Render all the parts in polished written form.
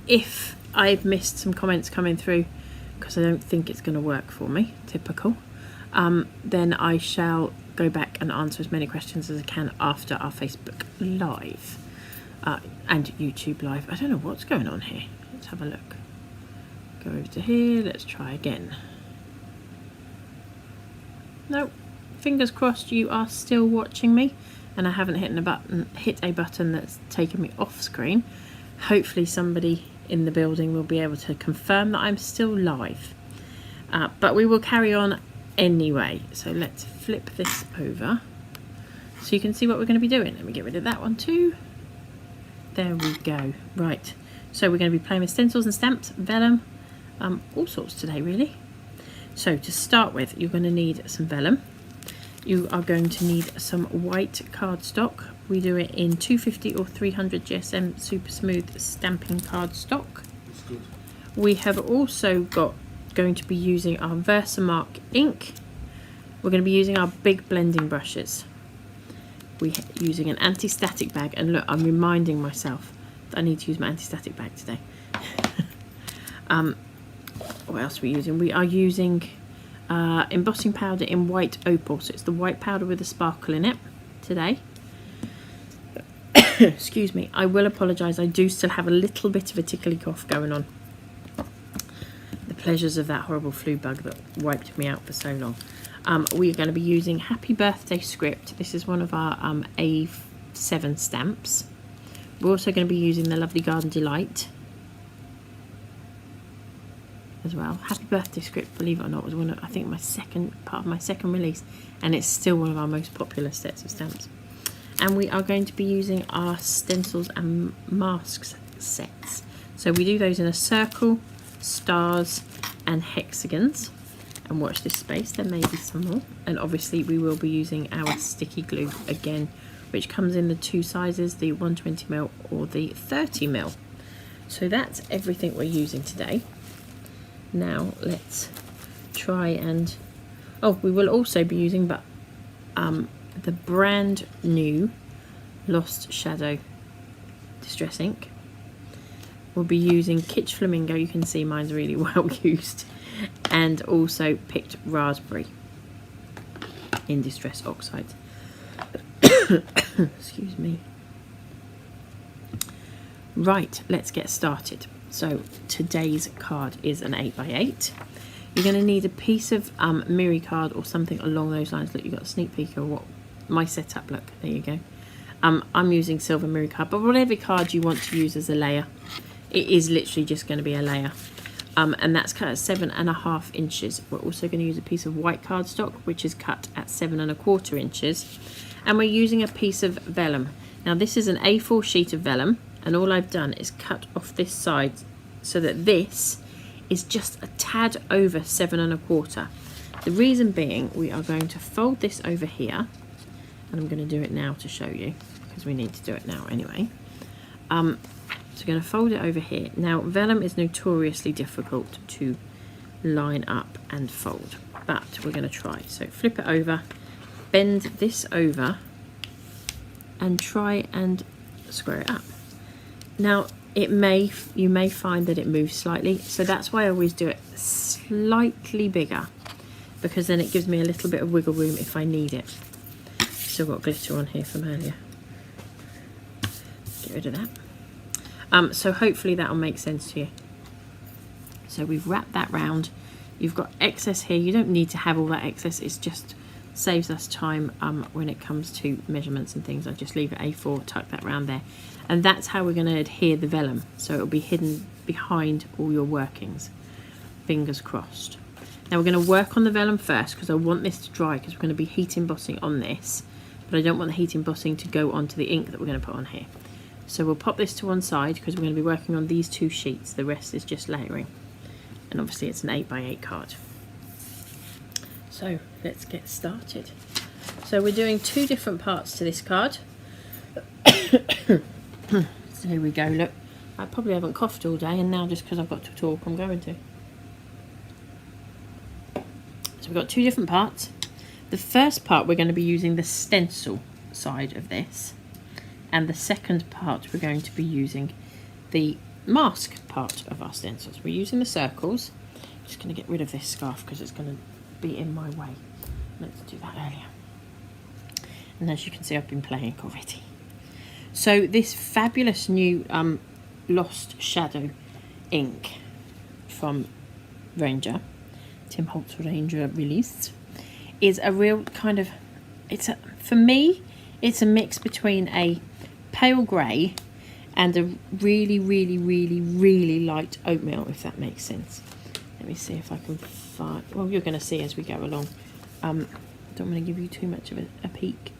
If I've missed some comments coming through because I don't think it's going to work for me, typical, then I shall go back and answer as many questions as I can after our Facebook Live and YouTube Live. I don't know what's going on here. Let's have a look. Go over to here. Let's try again. No, fingers crossed you are still watching me and I haven't hit a button that's taken me off screen. Hopefully somebody in the building will be able to confirm that I'm still live. But we will carry on anyway. So let's flip this over so you can see what we're going to be doing. Let me get rid of that one too. There we go. Right, so we're going to be playing with stencils and stamps, vellum, all sorts today really. So to start with, you're going to need some vellum. You are going to need some white cardstock. We do it in 250 or 300 GSM super smooth stamping cardstock. That's good. We have also going to be using our Versamark ink. We're going to be using our big blending brushes. We're using an anti-static bag, and look, I'm reminding myself that I need to use my anti-static bag today. What else are we using? We are using embossing powder in white opal, so it's the white powder with a sparkle in it today. Excuse me, I will apologise, I do still have a little bit of a tickly cough going on. The pleasures of that horrible flu bug that wiped me out for so long. We're going to be using Happy Birthday Script. This is one of our A7 stamps. We're also going to be using the lovely Garden Delight as well. Happy Birthday Script, believe it or not, was one of, I think, part of my second release, and it's still one of our most popular sets of stamps. And we are going to be using our stencils and masks sets. So we do those in a circle, stars and hexagons. And watch this space, there may be some more. And obviously we will be using our sticky glue again, which comes in the two sizes, the 120mm or the 30mm. So that's everything we're using today. Now let's try and, we will also be using the brand new Lost Shadow Distress ink. We'll be using Kitsch Flamingo, you can see mine's really well used, and also picked raspberry in Distress Oxide. Excuse me. Right, let's get started. So today's card is an 8x8. You're going to need a piece of Miri card or something along those lines. Look, you've got a sneak peek of what my setup look. There you go. I'm using silver Miri card, but whatever card you want to use as a layer, it is literally just going to be a layer. And that's cut at 7.5 inches. We're also going to use a piece of white cardstock, which is cut at 7.25 inches. And we're using a piece of vellum. Now this is an A4 sheet of vellum, and all I've done is cut off this side so that this is just a tad over 7.25. The reason being, we are going to fold this over here, and I'm going to do it now to show you, because we need to do it now anyway. So we're going to fold it over here. Now vellum is notoriously difficult to line up and fold, but we're going to try. So flip it over, bend this over, and try and square it up. Now you may find that it moves slightly, so that's why I always do it slightly bigger, because then it gives me a little bit of wiggle room if I need it. Still got glitter on here from earlier. Get rid of that. So hopefully that'll make sense to you. So we've wrapped that round. You've got excess here. You don't need to have all that excess. It just saves us time when it comes to measurements and things. I just leave it A4, tuck that round there. And that's how we're going to adhere the vellum. So it'll be hidden behind all your workings. Fingers crossed. Now we're going to work on the vellum first, because I want this to dry, because we're going to be heat embossing on this. But I don't want the heat embossing to go onto the ink that we're going to put on here. So we'll pop this to one side, because we're going to be working on these two sheets. The rest is just layering. And obviously it's an 8x8 card. So let's get started. So we're doing two different parts to this card. So here we go, look. I probably haven't coughed all day, and now just because I've got to talk, I'm going to. So we've got two different parts. The first part, we're going to be using the stencil side of this. And the second part, we're going to be using the mask part of our stencils. We're using the circles. I'm just going to get rid of this scarf because it's going to be in my way. Let's do that earlier. And as you can see, I've been playing already. So this fabulous new Lost Shadow ink from Ranger, Tim Holtz Ranger released, is a real kind of, for me, it's a mix between a pale grey and a really, really, really, really light oatmeal, if that makes sense. Let me see if I can find, well, you're going to see as we go along. I don't want to give you too much of a peek.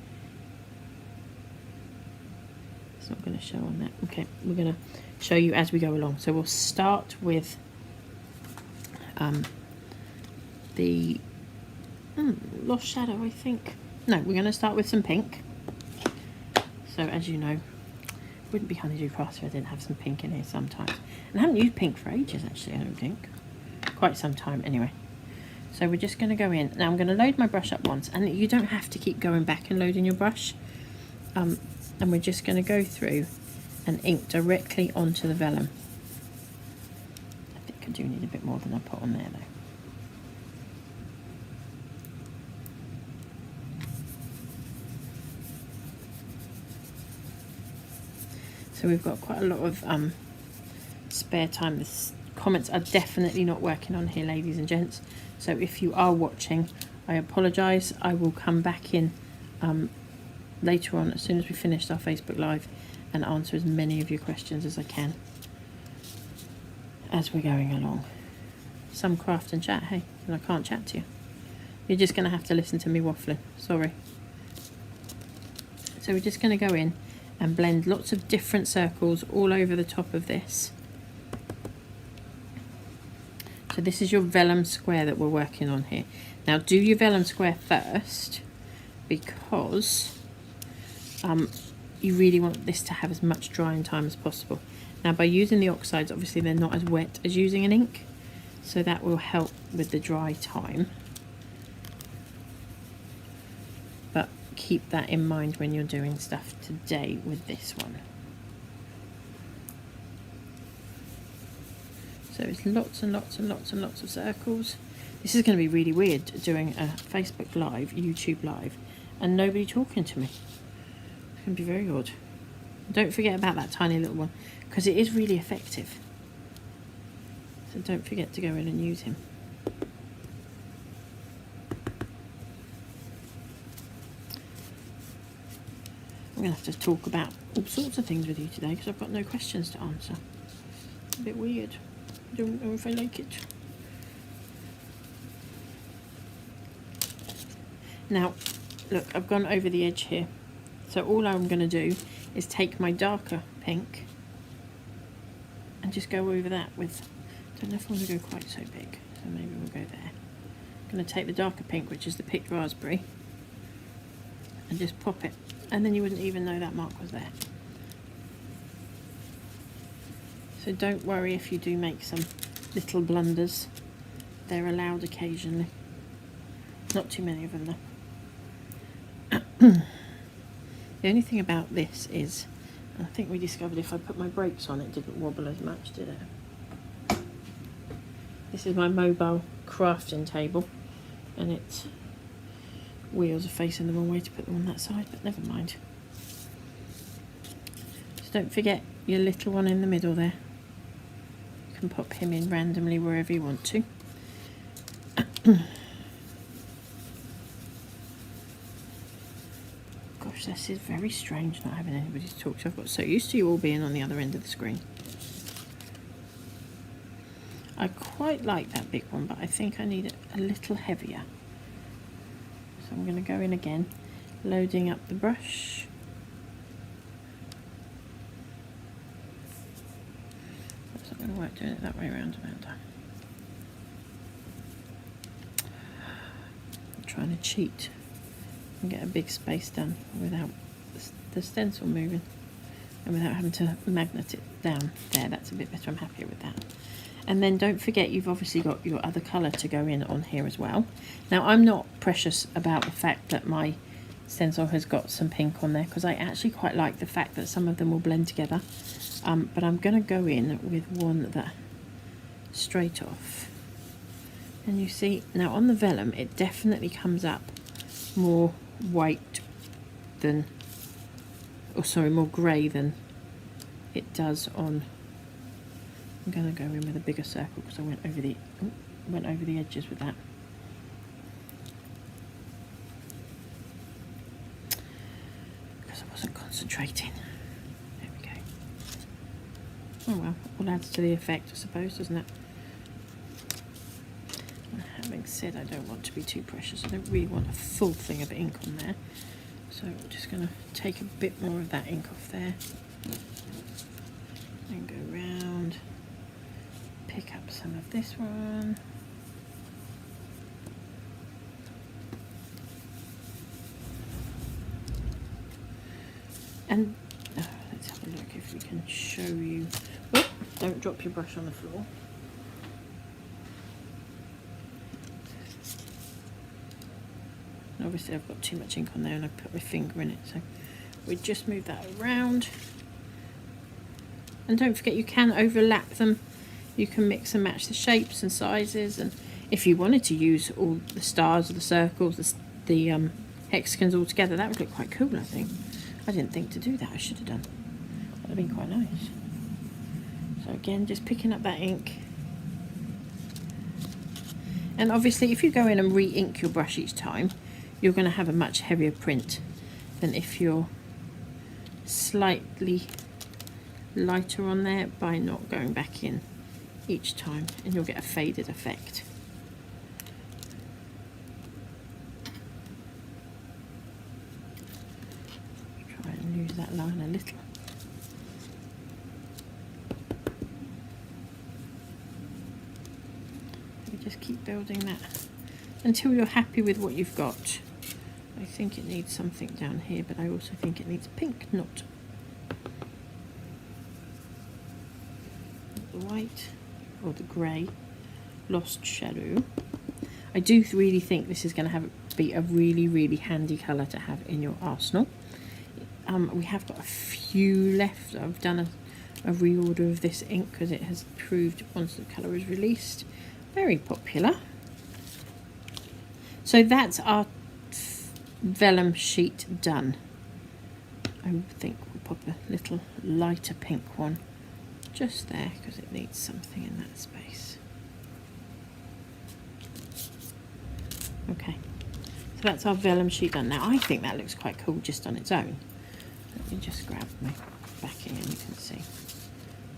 It's not going to show on that. Okay, we're going to show you as we go along. So we'll start with the Lost Shadow, I think. No, we're going to start with some pink. So as you know, wouldn't be Honeydew Craft if I didn't have some pink in here sometimes. And I haven't used pink for ages, actually, I don't think. Quite some time, anyway. So we're just going to go in. Now I'm going to load my brush up once, and you don't have to keep going back and loading your brush. And we're just going to go through and ink directly onto the vellum. I think I do need a bit more than I put on there, though. So we've got quite a lot of spare time. The comments are definitely not working on here, ladies and gents. So if you are watching, I apologise. I will come back in later on as soon as we finished our Facebook Live and answer as many of your questions as I can as we're going along. Some craft and chat, hey, and I can't chat to you. You're just going to have to listen to me waffling. Sorry. So we're just going to go in and blend lots of different circles all over the top of this. So this is your vellum square that we're working on here. Now do your vellum square first, because you really want this to have as much drying time as possible. Now by using the oxides, obviously they're not as wet as using an ink, so that will help with the dry time. But keep that in mind when you're doing stuff today with this one. So it's lots and lots and lots and lots of circles. This is going to be really weird doing a Facebook Live, YouTube Live, and nobody talking to me. It's going to be very odd. Don't forget about that tiny little one, because it is really effective. So don't forget to go in and use him. I'm going to have to talk about all sorts of things with you today because I've got no questions to answer. A bit weird. I don't know if I like it. Now, look, I've gone over the edge here. So all I'm going to do is take my darker pink and just go over that with, I don't know if I want to go quite so big, so maybe we'll go there. I'm going to take the darker pink, which is the picked raspberry, and just pop it, and then you wouldn't even know that mark was there. So don't worry if you do make some little blunders. They're allowed occasionally. Not too many of them though. The only thing about this is, I think we discovered if I put my brakes on it didn't wobble as much, did it? This is my mobile crafting table, and its wheels are facing the wrong way to put them on that side, but never mind. So don't forget your little one in the middle there. You can pop him in randomly wherever you want to. Gosh, this is very strange not having anybody to talk to. I've got so used to you all being on the other end of the screen. I quite like that big one, but I think I need it a little heavier. So I'm going to go in again, loading up the brush. That's not going to work doing it that way around, Amanda. I'm trying to cheat and get a big space done without the stencil moving and without having to magnet it down. There, that's a bit better. I'm happier with that. And then don't forget you've obviously got your other colour to go in on here as well. Now I'm not precious about the fact that my stencil has got some pink on there, because I actually quite like the fact that some of them will blend together. But I'm going to go in with one that straight off. And you see, now on the vellum, it definitely comes up more white than, or sorry, more grey than it does on. I'm going to go in with a bigger circle because I went over the edges with that. Because I wasn't concentrating. There we go. Oh well, all adds to the effect, I suppose, doesn't it? And having said, I don't want to be too precious. I don't really want a full thing of ink on there. So I'm just going to take a bit more of that ink off there. And go round. Pick up some of this one. And let's have a look if we can show you. Oh, don't drop your brush on the floor. And obviously I've got too much ink on there and I put my finger in it, so we just move that around. And don't forget, you can overlap them. You can mix and match the shapes and sizes, and if you wanted to use all the stars or the circles, the hexagons all together, that would look quite cool, I think. I didn't think to do that. I should have done. That would have been quite nice. So again, just picking up that ink. And obviously, if you go in and re-ink your brush each time, you're going to have a much heavier print than if you're slightly lighter on there by not going back in each time, and you'll get a faded effect. Try and lose that line a little. So just keep building that until you're happy with what you've got. I think it needs something down here, but I also think it needs a pink knot. The white or the grey Lost Shadow. I do really think this is going to be a really handy colour to have in your arsenal. We have got a few left. I've done a reorder of this ink because it has proved, once the colour is released, very popular. So that's our vellum sheet done. I think we'll pop a little lighter pink one just there because it needs something in that space. Okay, so that's our vellum sheet done. Now I think that looks quite cool just on its own. Let me just grab my backing and you can see.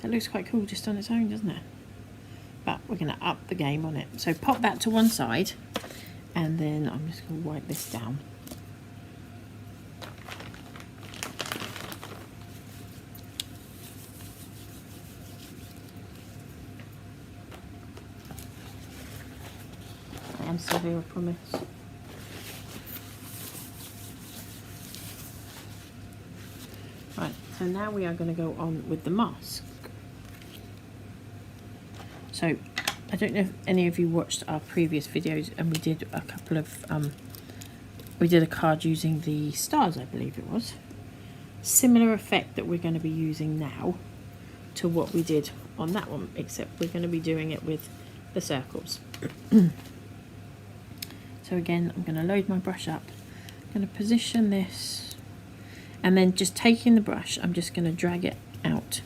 That looks quite cool just on its own, doesn't it? But we're going to up the game on it. So pop that to one side, and then I'm just going to wipe this down. I'm severe, I promise. Right, so now we are going to go on with the mask. So I don't know if any of you watched our previous videos, and we did a couple of we did a card using the stars, I believe it was. Similar effect that we're going to be using now to what we did on that one, except we're going to be doing it with the circles. So again, I'm going to load my brush up. I'm going to position this, and then just taking the brush, I'm just going to drag it out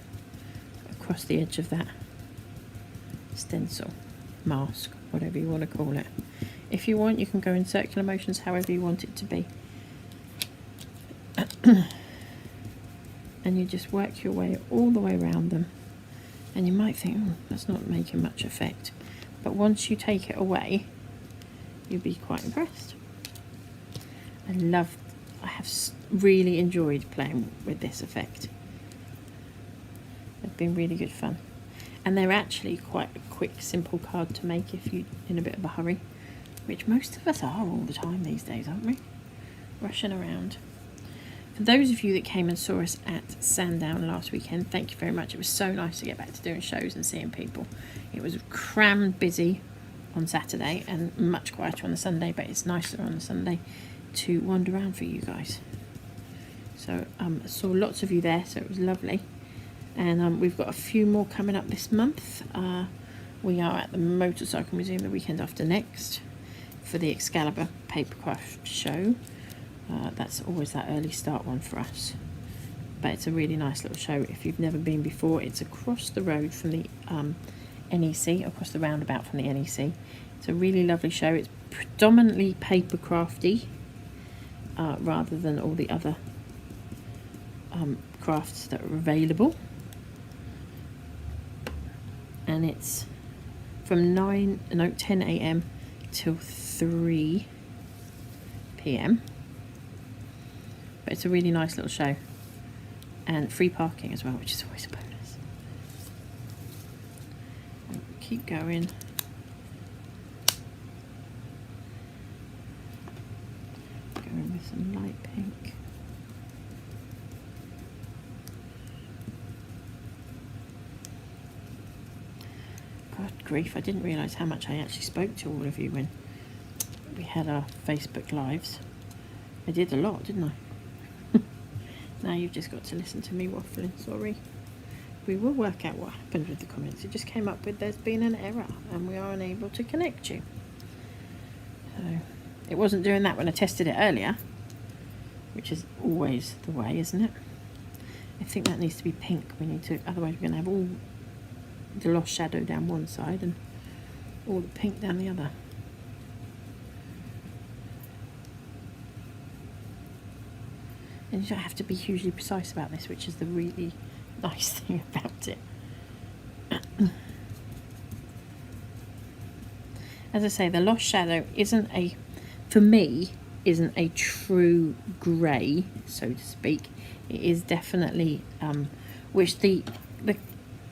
across the edge of that stencil, mask, whatever you want to call it. If you want, you can go in circular motions, however you want it to be. And you just work your way all the way around them. And you might think, oh, that's not making much effect. But once you take it away, you'll be quite impressed. I have really enjoyed playing with this effect. It's been really good fun. And they're actually quite a quick, simple card to make if you're in a bit of a hurry, which most of us are all the time these days, aren't we? Rushing around. For those of you that came and saw us at Sandown last weekend, thank you very much. It was so nice to get back to doing shows and seeing people. It was crammed busy on Saturday and much quieter on the Sunday, but it's nicer on the Sunday to wander around for you guys. So I saw lots of you there, so it was lovely. And we've got a few more coming up this month. We are at the Motorcycle Museum the weekend after next for the Excalibur Papercraft Show. That's always that early start one for us. But it's a really nice little show. If you've never been before, it's across the road from the NEC, across the roundabout from the NEC. It's a really lovely show. It's predominantly papercrafty rather than all the other crafts that are available. And it's from 10 a.m. till 3 p.m. But it's a really nice little show. And free parking as well, which is always a bonus. And keep going. Going with some light pink. God grief, I didn't realise how much I actually spoke to all of you when we had our Facebook Lives. I did a lot, didn't I? Now you've just got to listen to me waffling, sorry. We will work out what happened with the comments. It just came up with there's been an error and we are unable to connect you. So it wasn't doing that when I tested it earlier, which is always the way, isn't it? I think that needs to be pink. We need to, otherwise we're going to have all the lost shadow down one side and all the pink down the other. And you don't have to be hugely precise about this, which is the really nice thing about it. As I say, the lost shadow isn't a, for me, isn't a true grey, so to speak. It is definitely, which the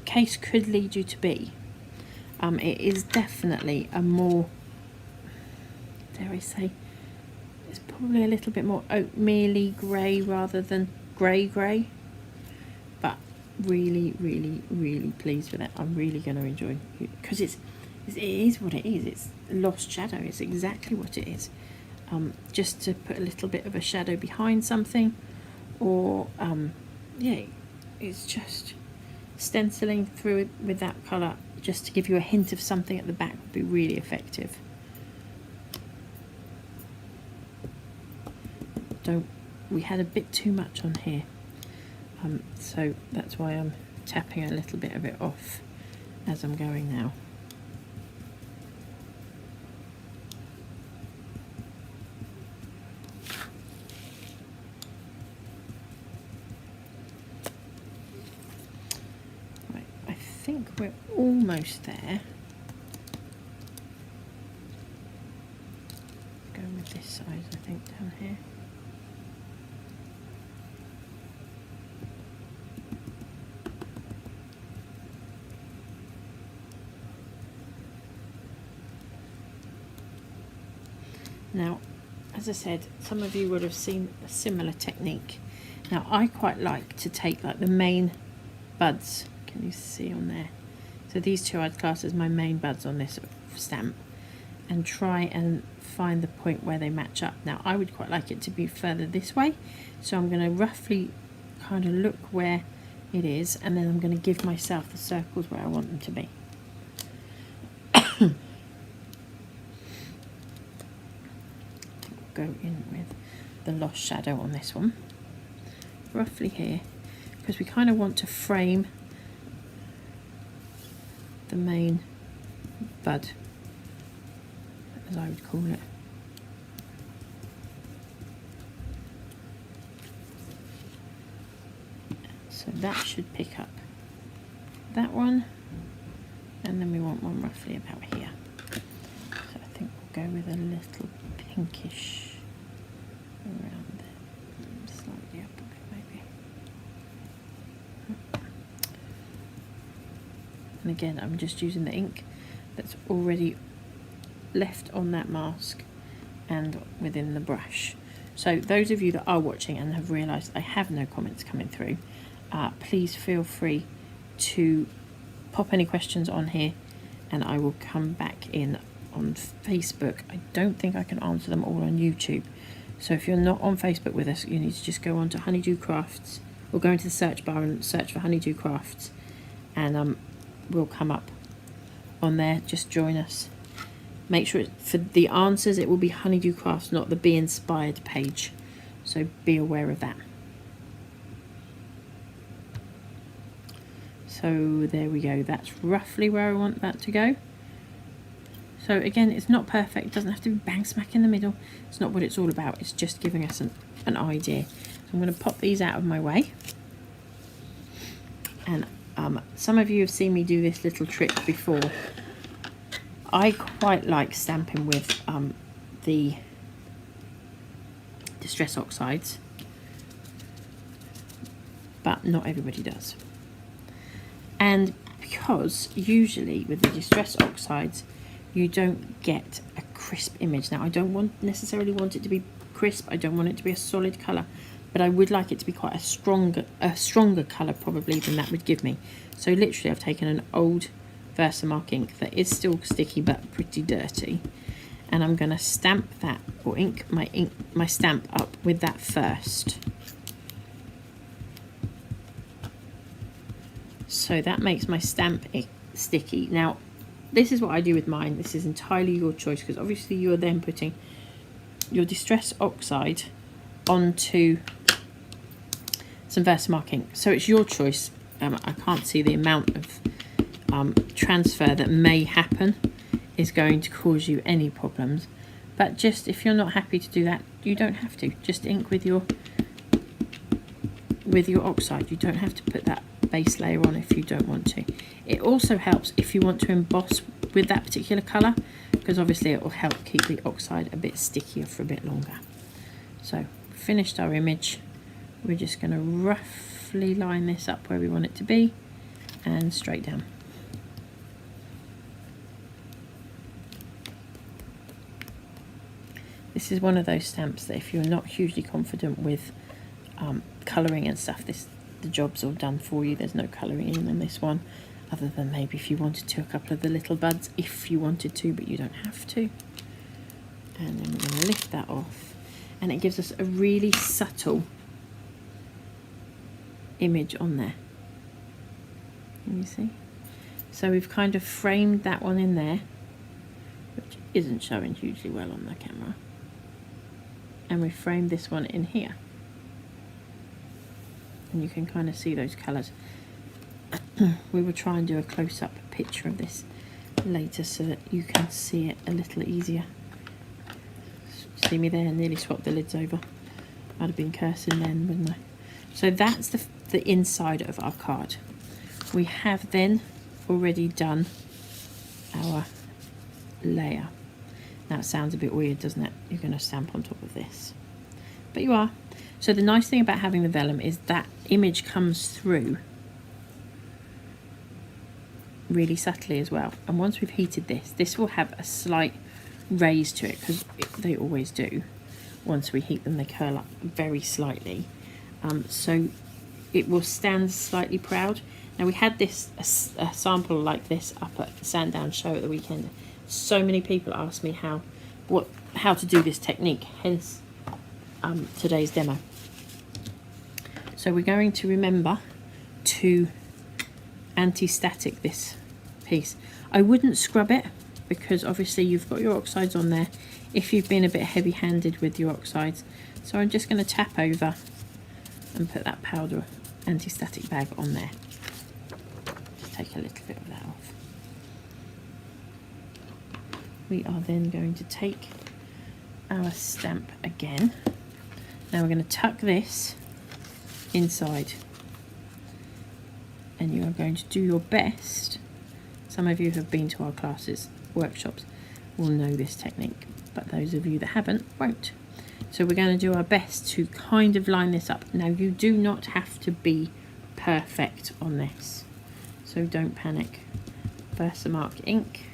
case could lead you to be. It is definitely a more, dare I say, it's probably a little bit more oatmeal-y grey rather than grey, but really, really, really pleased with it. I'm really going to enjoy it because it is what it is. It's lost shadow. It's exactly what it is. Just to put a little bit of a shadow behind something, or yeah, it's just stenciling through it with that colour just to give you a hint of something at the back would be really effective. We had a bit too much on here, so that's why I'm tapping a little bit of it off as I'm going now. Right, I think we're almost there. Going with this size, I think, down here. Now, as I said, some of you would have seen a similar technique. Now, I quite like to take like the main buds. Can you see on there? So these two I'd class as my main buds on this stamp, and try and find the point where they match up. Now, I would quite like it to be further this way, so I'm going to roughly kind of look where it is, and then I'm going to give myself the circles where I want them to be. Go in with the lost shadow on this one, roughly here, because we kind of want to frame the main bud, as I would call it. So that should pick up that one, and then we want one roughly about here. So I think we'll go with a little pinkish around there, slightly up a bit maybe. And again, I'm just using the ink that's already left on that mask and within the brush. So those of you that are watching and have realised I have no comments coming through, please feel free to pop any questions on here and I will come back in on Facebook. I don't think I can answer them all on YouTube, So if you're not on Facebook with us, you need to just go on to Honeydew Crafts, or go into the search bar and search for Honeydew Crafts, and we'll come up on there. Just join us. Make sure for the answers it will be Honeydew Crafts, not the Be Inspired page. So be aware of that. So there we go. That's roughly where I want that to go. So again, it's not perfect. It doesn't have to be bang smack in the middle. It's not what it's all about. It's just giving us an idea. So I'm going to pop these out of my way. And some of you have seen me do this little trick before. I quite like stamping with the Distress Oxides, but not everybody does. And because usually with the Distress Oxides you don't get a crisp image. Now I don't necessarily want it to be crisp, I don't want it to be a solid colour, but I would like it to be quite a stronger colour probably than that would give me. So literally I've taken an old Versamark ink that is still sticky but pretty dirty, and I'm going to stamp that, or ink my stamp up with that first. So that makes my stamp sticky. Now this is what I do with mine. This is entirely your choice, because obviously you're then putting your Distress Oxide onto some Versamark ink, so it's your choice. I can't see the amount of transfer that may happen is going to cause you any problems, but just if you're not happy to do that, you don't have to. Just ink with your oxide. You don't have to put that base layer on if you don't want to. It also helps if you want to emboss with that particular colour, because obviously it will help keep the oxide a bit stickier for a bit longer. So finished our image. We're just going to roughly line this up where we want it to be and straight down. This is one of those stamps that if you're not hugely confident with colouring and stuff, the job's all done for you. There's no colouring in this one, other than maybe if you wanted to, a couple of the little buds if you wanted to, but you don't have to. And then we're going to lift that off, and it gives us a really subtle image on there. Can you see? So we've kind of framed that one in there, which isn't showing hugely well on the camera, and we framed this one in here, and you can kind of see those colours. We will try and do a close-up picture of this later so that you can see it a little easier. See me there? Nearly swapped the lids over. I'd have been cursing then, wouldn't I? So that's the inside of our card. We have then already done our layer. Now it sounds a bit weird, doesn't it? You're going to stamp on top of this, but you are. So the nice thing about having the vellum is that image comes through really subtly as well. And once we've heated this will have a slight raise to it, because they always do. Once we heat them, they curl up very slightly. So it will stand slightly proud. Now we had this a sample like this up at the Sandown show at the weekend. So many people asked me how to do this technique, hence today's demo. So we're going to remember to anti-static this piece. I wouldn't scrub it, because obviously you've got your oxides on there if you've been a bit heavy-handed with your oxides. So I'm just going to tap over and put that powder anti-static bag on there. Just take a little bit of that off. We are then going to take our stamp again. Now we're going to tuck this inside, and you are going to do your best. Some of you who have been to our classes, workshops, will know this technique, but those of you that haven't won't. So we're going to do our best to kind of line this up. Now you do not have to be perfect on this, so don't panic. Versamark ink.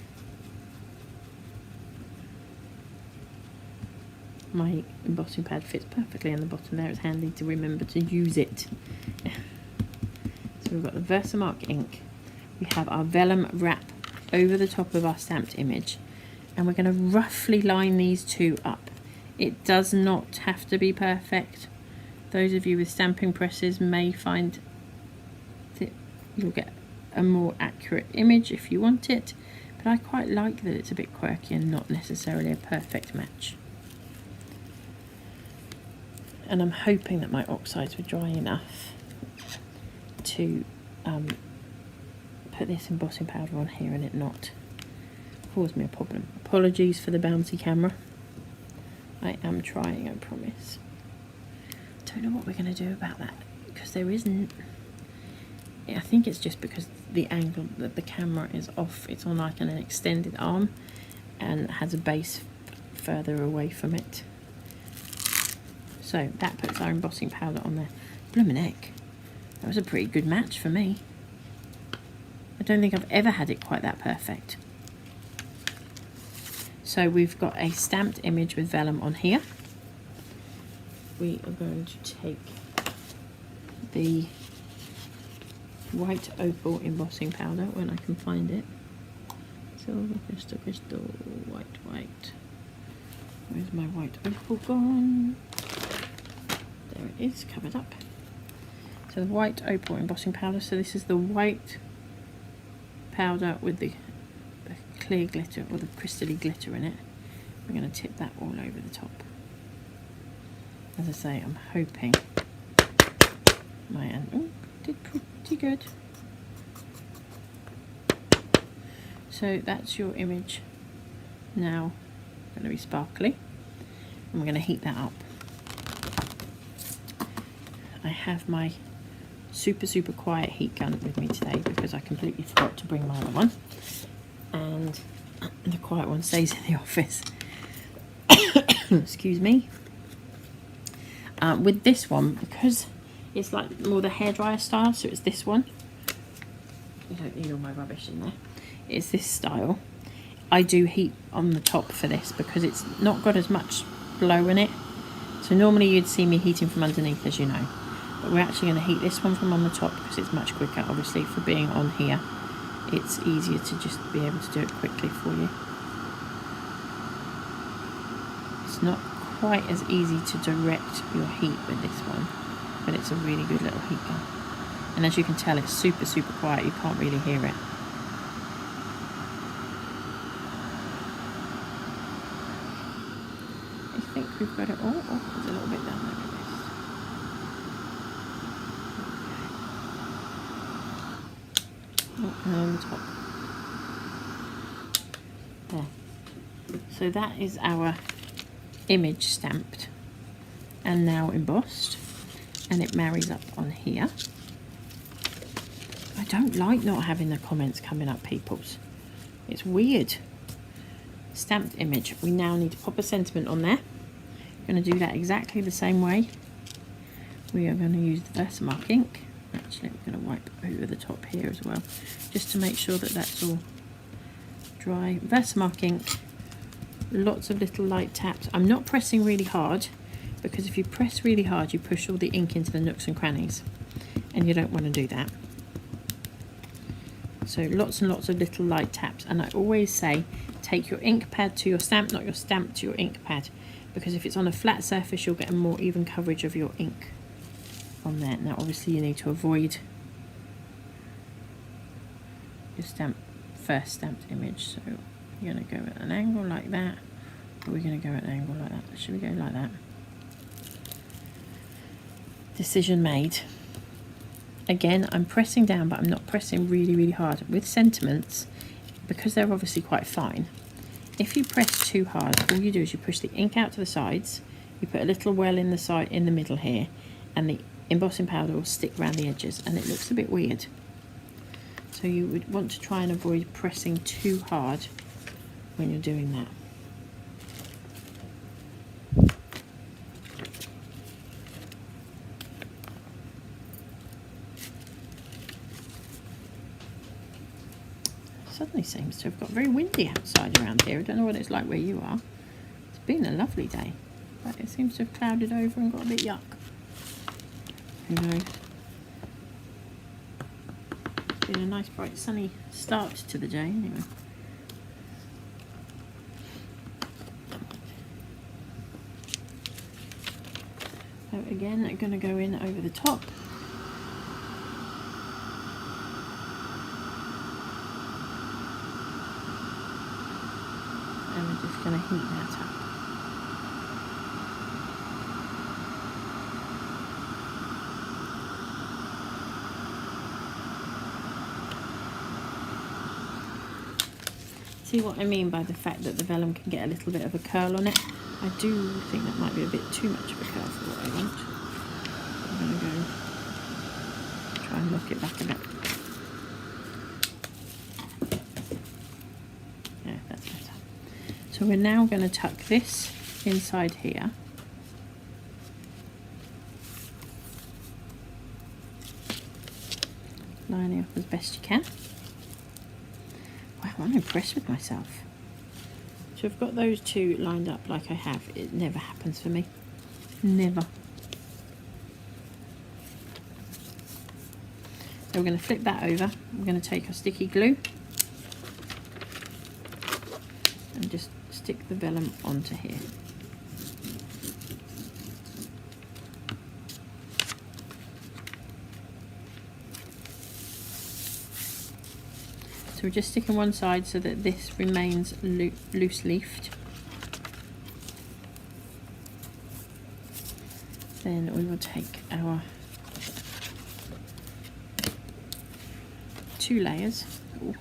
My embossing pad fits perfectly on the bottom there. It's handy to remember to use it. So we've got the Versamark ink. We have our vellum wrap over the top of our stamped image, and we're going to roughly line these two up It does not have to be perfect. Those of you with stamping presses may find that you'll get a more accurate image if you want it, but I quite like that it's a bit quirky and not necessarily a perfect match. And I'm hoping that my oxides were dry enough to put this embossing powder on here and it not cause me a problem. Apologies for the bouncy camera. I am trying, I promise. Don't know what we're going to do about that, because there isn't. I think it's just because the angle that the camera is off. It's on like an extended arm and has a base further away from it. So that puts our embossing powder on there. Bloomin' heck. That was a pretty good match for me. I don't think I've ever had it quite that perfect. So we've got a stamped image with vellum on here. We are going to take the white opal embossing powder when I can find it. Silver, crystal, white. Where's my white opal gone? There it is, covered up. So the white opal embossing powder. So this is the white powder with the clear glitter or the crystally glitter in it. We're going to tip that all over the top. As I say, I'm hoping my hand did pretty good. So that's your image now. Going to be sparkly, and we're going to heat that up. I have my super quiet heat gun with me today because I completely forgot to bring my other one, and the quiet one stays in the office. Excuse me. With this one, because it's like more the hairdryer style, so it's this one. You don't need all my rubbish in there. It's this style. I do heat on the top for this because it's not got as much blow in it. So normally you'd see me heating from underneath, as you know. But we're actually going to heat this one from on the top because it's much quicker, obviously, for being on here. It's easier to just be able to do it quickly for you. It's not quite as easy to direct your heat with this one, but it's a really good little heat gun. And as you can tell, it's super quiet. You can't really hear it. I think we've got it all. Oh, there's a little bit down there. And on the top. There. So that is our image stamped and now embossed, and it marries up on here. I don't like not having the comments coming up, peoples. It's weird. Stamped image. We now need to pop a sentiment on there. We're going to do that exactly the same way. We are going to use the Versamark ink. Actually, we're going to wipe over the top here as well, just to make sure that that's all dry. Versamark ink, lots of little light taps. I'm not pressing really hard, because if you press really hard, you push all the ink into the nooks and crannies, and you don't want to do that. So lots and lots of little light taps. And I always say, take your ink pad to your stamp, not your stamp to your ink pad, because if it's on a flat surface, you'll get a more even coverage of your ink on there. Now obviously you need to avoid your first stamped image, so you're going to go at an angle like that, or we're going to go at an angle like that. Should we go like that? Decision made. Again, I'm pressing down, but I'm not pressing really hard. With sentiments, because they're obviously quite fine, if you press too hard, all you do is you push the ink out to the sides, you put a little well in the side, in the middle here, and the embossing powder will stick around the edges, and it looks a bit weird. So you would want to try and avoid pressing too hard when you're doing that. Suddenly seems to have got very windy outside around here. I don't know what it's like where you are. It's been a lovely day, but it seems to have clouded over and got a bit yuck. Who knows? It's been a nice bright sunny start to the day anyway. So again, I'm going to go in over the top. And we're just going to heat that up. See what I mean by the fact that the vellum can get a little bit of a curl on it? I do think that might be a bit too much of a curl for what I want. I'm going to go try and lock it back a bit. Yeah, that's better. So we're now going to tuck this inside here. Line it up as best you can. Wow, I'm impressed with myself. So I've got those two lined up like I have. It never happens for me. Never. So we're going to flip that over. We're going to take our sticky glue and just stick the vellum onto here. So we're just sticking one side so that this remains loose leafed. Then we will take our 2 layers. Ooh,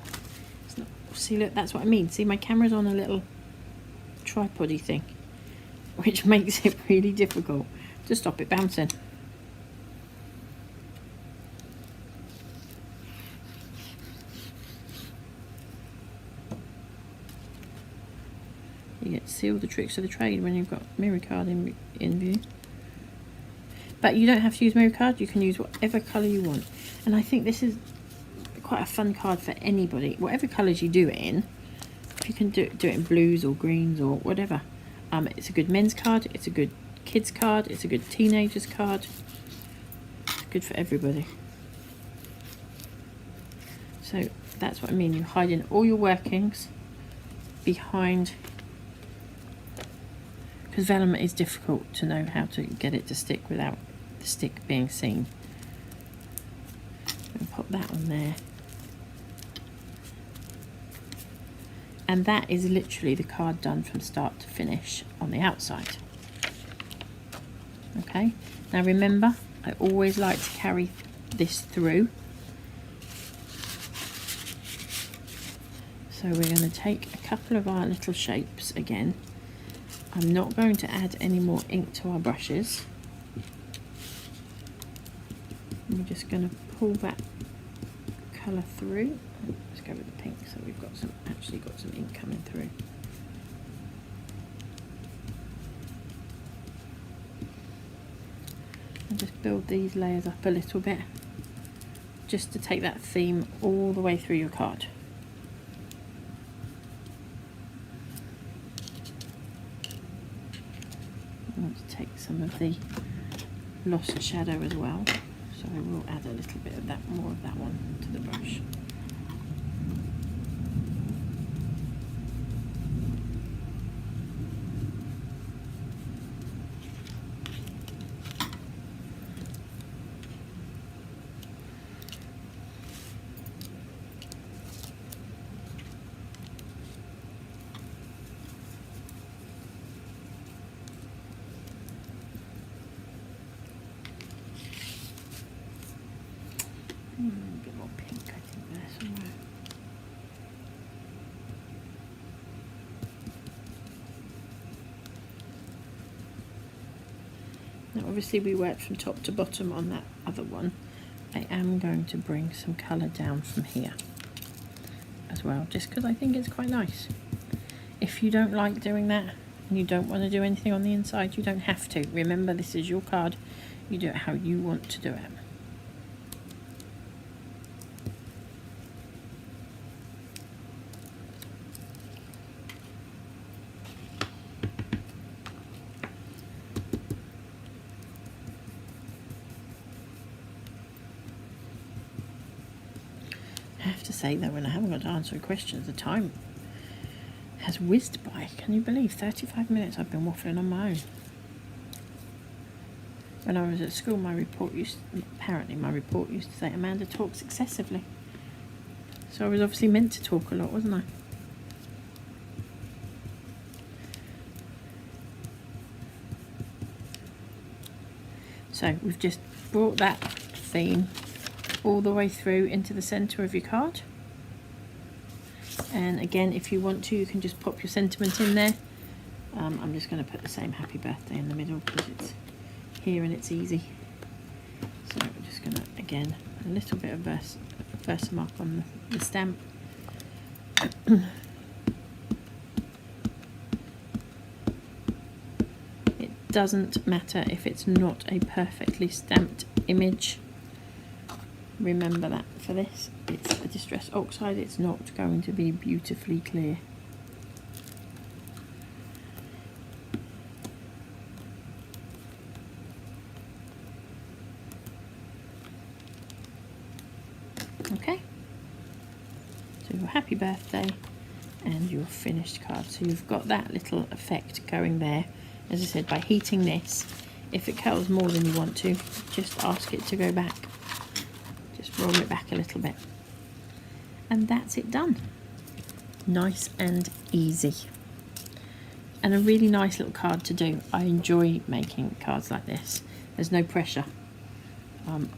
it's not, see, look, that's what I mean. See, my camera's on a little tripod-y thing, which makes it really difficult to stop it bouncing. You get to see all the tricks of the trade when you've got mirror card in view. But you don't have to use mirror card, you can use whatever colour you want. And I think this is quite a fun card for anybody. Whatever colours you do it in, if you can do it in blues or greens or whatever. It's a good men's card, it's a good kids card, it's a good teenagers card. It's good for everybody. So that's what I mean, you hide in all your workings behind, because vellum is difficult to know how to get it to stick without the stick being seen. And pop that on there. And that is literally the card done from start to finish on the outside. Okay, now remember, I always like to carry this through. So we're going to take a couple of our little shapes again. I'm not going to add any more ink to our brushes. We're just going to pull that colour through. Let's go with the pink so we've got some, actually got some ink coming through. And just build these layers up a little bit, just to take that theme all the way through your card. I want to take some of the lost shadow as well, so I will add a little bit of that, more of that one to the brush. A bit more pink, I think, there somewhere. Now, obviously, we worked from top to bottom on that other one. I am going to bring some colour down from here as well, just because I think it's quite nice. If you don't like doing that and you don't want to do anything on the inside, you don't have to. Remember, this is your card. You do it how you want to do it. I have to say though, when I haven't got to answer a question, the time has whizzed by. Can you believe 35 minutes I've been waffling on my own? When I was at school, my report used to say Amanda talks excessively. So I was obviously meant to talk a lot, wasn't I? So we've just brought that theme all the way through into the centre of your card. And again, if you want to, you can just pop your sentiment in there. I'm just going to put the same happy birthday in the middle because it's here and it's easy. So we're just going to, again, a little bit of Versamark on the stamp. It doesn't matter if it's not a perfectly stamped image. Remember that for this, it's a distress oxide, it's not going to be beautifully clear. Okay, so your happy birthday and your finished card. So you've got that little effect going there. As I said, by heating this, if it curls more than you want to, just ask it to go back. Just roll it back a little bit. And that's it done. Nice and easy. And a really nice little card to do. I enjoy making cards like this. There's no pressure.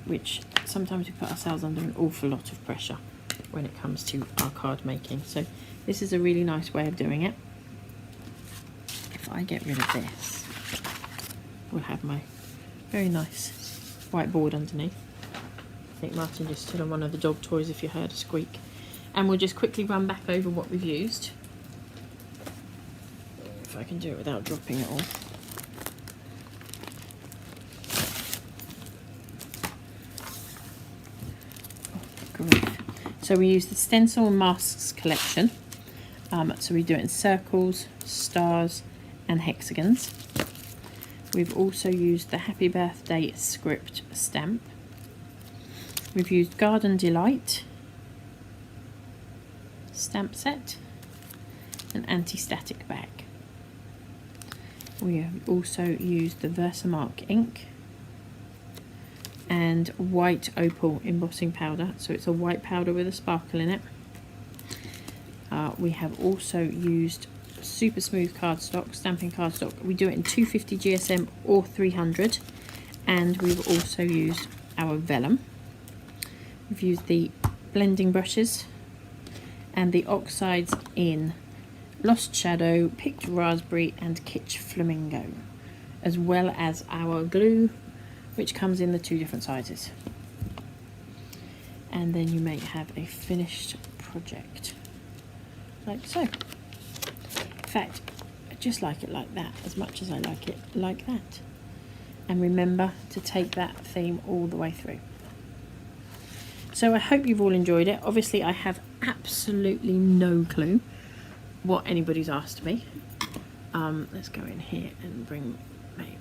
Which sometimes we put ourselves under an awful lot of pressure when it comes to our card making. So this is a really nice way of doing it. If I get rid of this, we'll have my very nice whiteboard underneath. I think Martin just stood on one of the dog toys if you heard a squeak. And we'll just quickly run back over what we've used. If I can do it without dropping it all. So we use the stencil and masks collection. So we do it in circles, stars and hexagons. We've also used the Happy Birthday script stamp. We've used Garden Delight stamp set, an anti-static bag. We have also used the Versamark ink and white opal embossing powder, so it's a white powder with a sparkle in it. We have also used super smooth cardstock, stamping cardstock. We do it in 250 GSM or 300, and we've also used our vellum. We've used the blending brushes and the oxides in Lost Shadow, Picked Raspberry and Kitsch Flamingo, as well as our glue, which comes in the 2 different sizes. And then you may have a finished project like so. In fact, I just like it like that as much as I like it like that. And remember to take that theme all the way through. So I hope you've all enjoyed it. Obviously I have absolutely no clue what anybody's asked me. Let's go in here and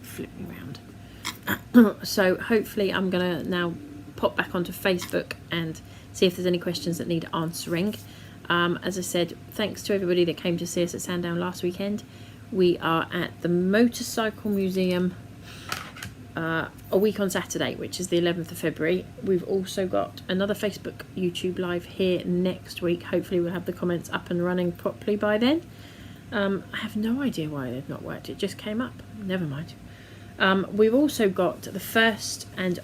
flip me around. So hopefully I'm gonna now pop back onto Facebook and see if there's any questions that need answering. As I said, thanks to everybody that came to see us at Sandown last weekend. We are at the Motorcycle Museum a week on Saturday, which is the 11th of February. We've also got another Facebook YouTube live here next week. Hopefully we'll have the comments up and running properly by then. I have no idea why they've not worked. It just came up. Never mind. We've also got the first and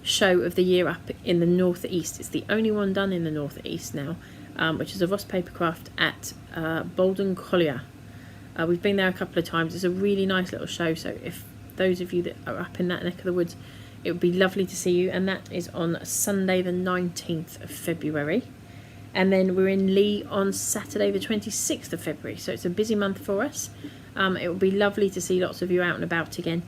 show of the year up in the northeast. It's the only one done in the northeast now, which is a Voss Papercraft at Bolden Collier. We've been there a couple of times. It's a really nice little show, so if those of you that are up in that neck of the woods, it would be lovely to see you. And that is on Sunday the 19th of February. And then we're in Lee on Saturday the 26th of February, so it's a busy month for us. It would be lovely to see lots of you out and about again.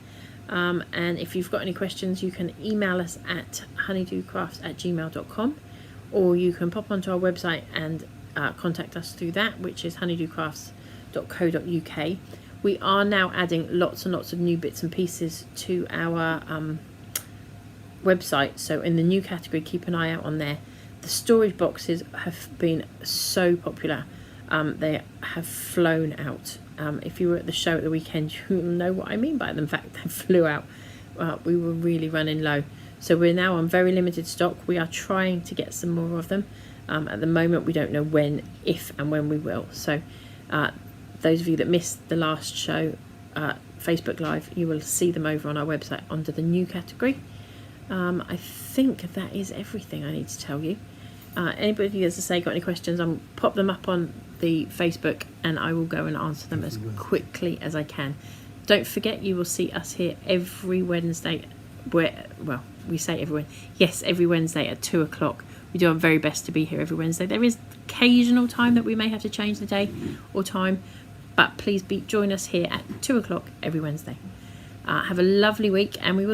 And if you've got any questions, you can email us at honeydewcrafts@gmail.com, or you can pop onto our website and contact us through that, which is honeydewcrafts.co.uk. We are now adding lots and lots of new bits and pieces to our website, so in the new category, keep an eye out on there. The storage boxes have been so popular. They have flown out. If you were at the show at the weekend, you'll know what I mean by them. In fact, they flew out. we were really running low. So we're now on very limited stock. We are trying to get some more of them. At the moment, we don't know when, if and when we will. So those of you that missed the last show, Facebook Live, you will see them over on our website under the new category. I think that is everything I need to tell you. Anybody, as I say, got any questions, I'll pop them up on the Facebook and I will go and answer them as quickly as I can. Don't forget, you will see us here every Wednesday. Well, we say every Wednesday at 2 o'clock. We do our very best to be here every Wednesday. There is occasional time that we may have to change the day or time, but please join us here at 2 o'clock every Wednesday. Have a lovely week, and we will